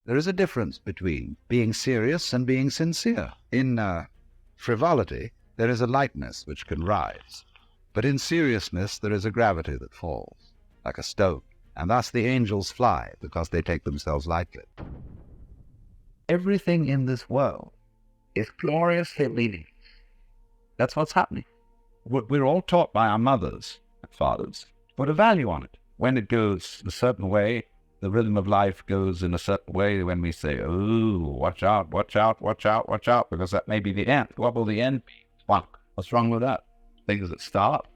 There is a difference between being serious and being sincere. In frivolity, there is a lightness which can rise. But in seriousness, there is a gravity that falls, like a stone. And thus the angels fly, because they take themselves lightly. Everything in this world is gloriously meaningless. That's what's happening. We're all taught by our mothers and fathers to put a value on it. When it goes a certain way, the rhythm of life goes in a certain way. When we say, "Ooh, watch out, watch out, watch out, watch out," because that may be the end. What will the end be? What's wrong with that? Things that start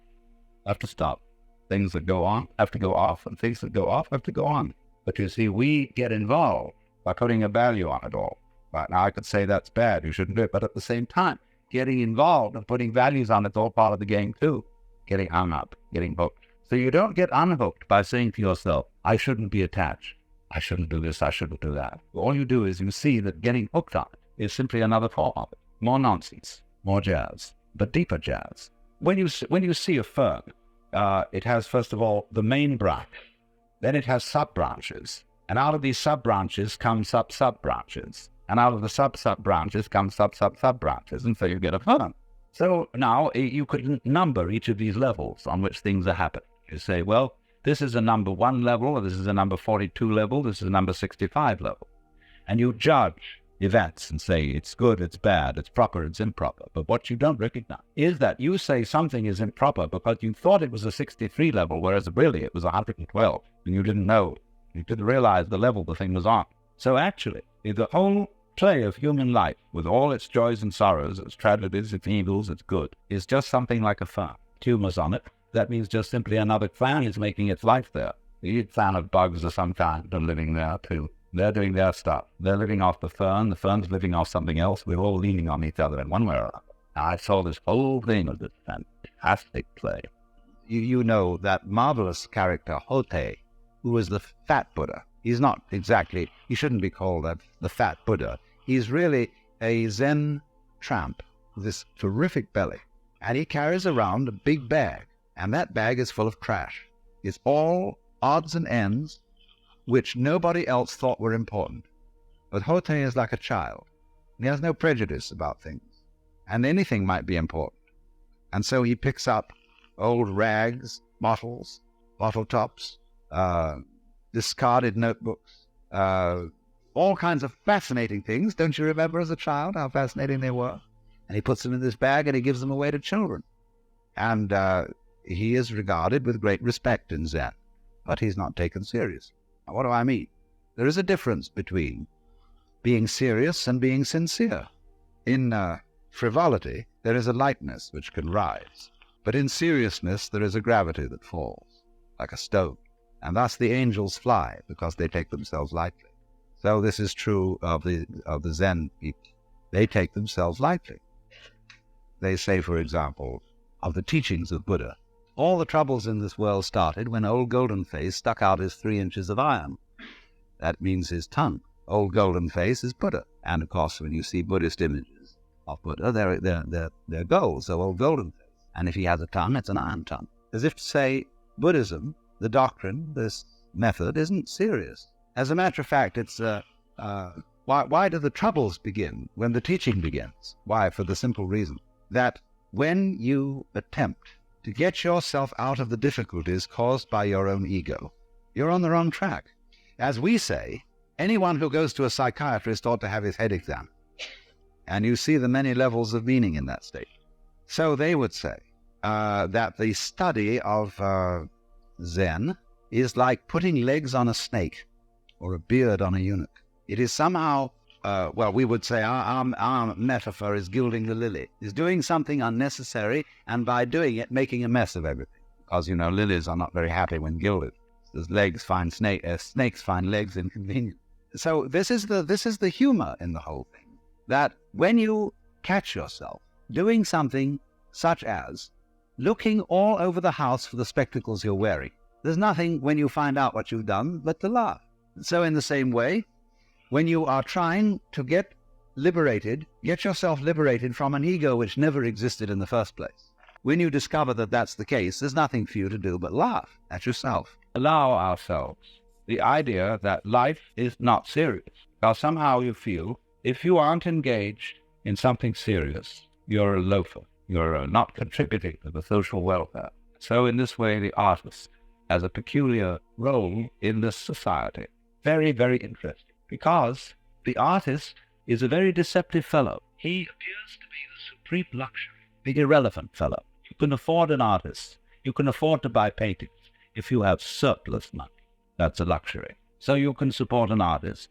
have to stop. Things that go on have to go off, and things that go off have to go on. But you see, we get involved by putting a value on it all. But now I could say that's bad, you shouldn't do it. But at the same time, getting involved and putting values on it's all part of the game too. Getting hung up, getting hooked. So you don't get unhooked by saying to yourself, "I shouldn't be attached. I shouldn't do this, I shouldn't do that." All you do is you see that getting hooked on it is simply another form of it. More nonsense, more jazz, but deeper jazz. When you see a fern, it has, first of all, the main branch. Then it has sub-branches. And out of these sub-branches come sub-sub-branches. And out of the sub-sub-branches come sub-sub-sub-branches. And so you get a fern. So now you could number each of these levels on which things are happening. You say, well, this is a number 1 level, or this is a number 42 level, this is a number 65 level. And you judge events and say it's good, it's bad, it's proper, it's improper. But what you don't recognize is that you say something is improper because you thought it was a 63 level, whereas really it was 112, and you didn't know. You didn't realize the level the thing was on. So actually, the whole play of human life, with all its joys and sorrows, its tragedies, its evils, its good, is just something like a fern. Tumors on it. That means just simply another fan is making its life there. The fan of bugs of some kind are living there too. They're doing their stuff. They're living off the fern's living off something else. We're all leaning on each other in one way or another. Now, I saw this whole thing of this fantastic play. You know that marvelous character, Hote, who was the fat Buddha. He's not exactly, he shouldn't be called the fat Buddha. He's really a Zen tramp with this terrific belly. And he carries around a big bag. And that bag is full of trash. It's all odds and ends which nobody else thought were important. But Hote is like a child. He has no prejudice about things. And anything might be important. And so he picks up old rags, bottles, bottle tops, discarded notebooks, all kinds of fascinating things. Don't you remember as a child how fascinating they were? And he puts them in this bag and he gives them away to children. And he is regarded with great respect in Zen, but he's not taken seriously. Now, what do I mean? There is a difference between being serious and being sincere. In frivolity, there is a lightness which can rise, but in seriousness there is a gravity that falls, like a stone. And thus the angels fly, because they take themselves lightly. So this is true of the Zen people. They take themselves lightly. They say, for example, of the teachings of Buddha, all the troubles in this world started when old Golden Face stuck out his 3 inches of iron. That means his tongue. Old Golden Face is Buddha. And of course, when you see Buddhist images of Buddha, they're gold, so old Golden Face. And if he has a tongue, it's an iron tongue. As if to say, Buddhism, the doctrine, this method, isn't serious. As a matter of fact, it's why do the troubles begin when the teaching begins? Why? For the simple reason that when you attempt to get yourself out of the difficulties caused by your own ego, you're on the wrong track. As we say, anyone who goes to a psychiatrist ought to have his head examined. And you see the many levels of meaning in that state. So they would say that the study of Zen is like putting legs on a snake or a beard on a eunuch. It is somehow, we would say our metaphor is gilding the lily, is doing something unnecessary, and by doing it, making a mess of everything. Because, lilies are not very happy when gilded. Snakes find legs inconvenient. So this is the humor in the whole thing, that when you catch yourself doing something such as looking all over the house for the spectacles you're wearing, there's nothing when you find out what you've done but to laugh. So in the same way, when you are trying to get yourself liberated from an ego which never existed in the first place, when you discover that that's the case, there's nothing for you to do but laugh at yourself. Allow ourselves the idea that life is not serious. Because somehow you feel if you aren't engaged in something serious, you're a loafer. You're not contributing to the social welfare. So in this way, the artist has a peculiar role in this society. Very, very interesting. Because the artist is a very deceptive fellow. He appears to be the supreme luxury, the irrelevant fellow. You can afford an artist. You can afford to buy paintings if you have surplus money. That's a luxury. So you can support an artist.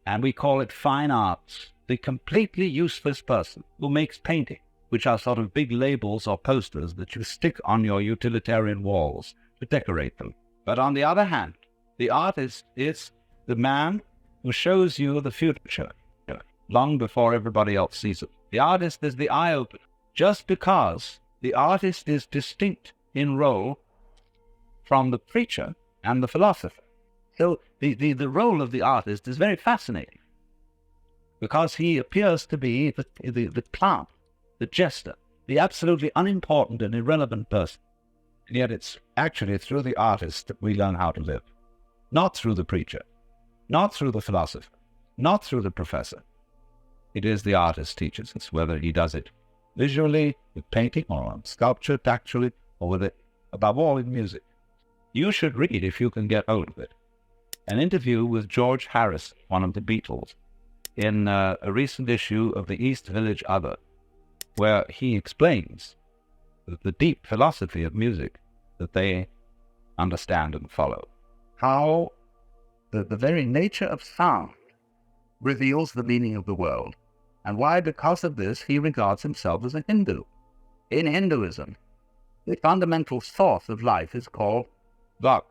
And we call it fine arts. The completely useless person who makes painting, which are sort of big labels or posters that you stick on your utilitarian walls to decorate them. But on the other hand, the artist is the man who shows you the future long before everybody else sees it. The artist is the eye-opener. Just because the artist is distinct in role from the preacher and the philosopher. So the role of the artist is very fascinating because he appears to be the clown, the jester, the absolutely unimportant and irrelevant person. And yet it's actually through the artist that we learn how to live. Not through the preacher, not through the philosopher, not through the professor. It is the artist teaches us, whether he does it visually, with painting, or on sculpture, tactually, or with it, above all, in music. You should read, if you can get hold of it, an interview with George Harrison, one of the Beatles, in a recent issue of the East Village Other, where he explains the deep philosophy of music that they understand and follow. How the very nature of sound reveals the meaning of the world, and why, because of this, he regards himself as a Hindu. In Hinduism, the fundamental source of life is called Vak.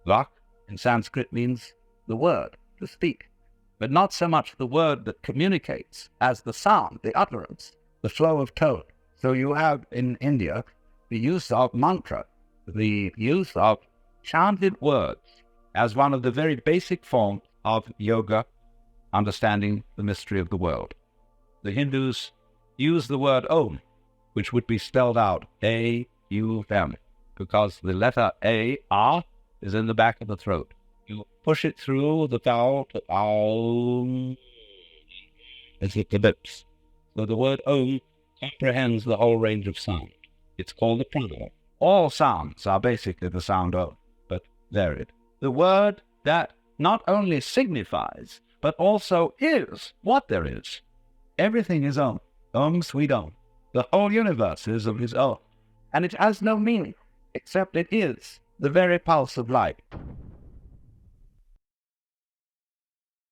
Vak in Sanskrit means the word, to speak, but not so much the word that communicates as the sound, the utterance, the flow of tone. So you have in India the use of mantra, the use of chanted words as one of the very basic forms of yoga, understanding the mystery of the world. The Hindus use the word Om, which would be spelled out A-U-M, because the letter A, R, is in the back of the throat. You push it through the vowel to Om, as it lips. So the word Om comprehends the whole range of sound. It's called the pranava. All sounds are basically the sound Om, but varied. The word that not only signifies, but also is what there is. Everything is Om. Om, sweet Om. The whole universe is of his own. And it has no meaning, except it is the very pulse of life.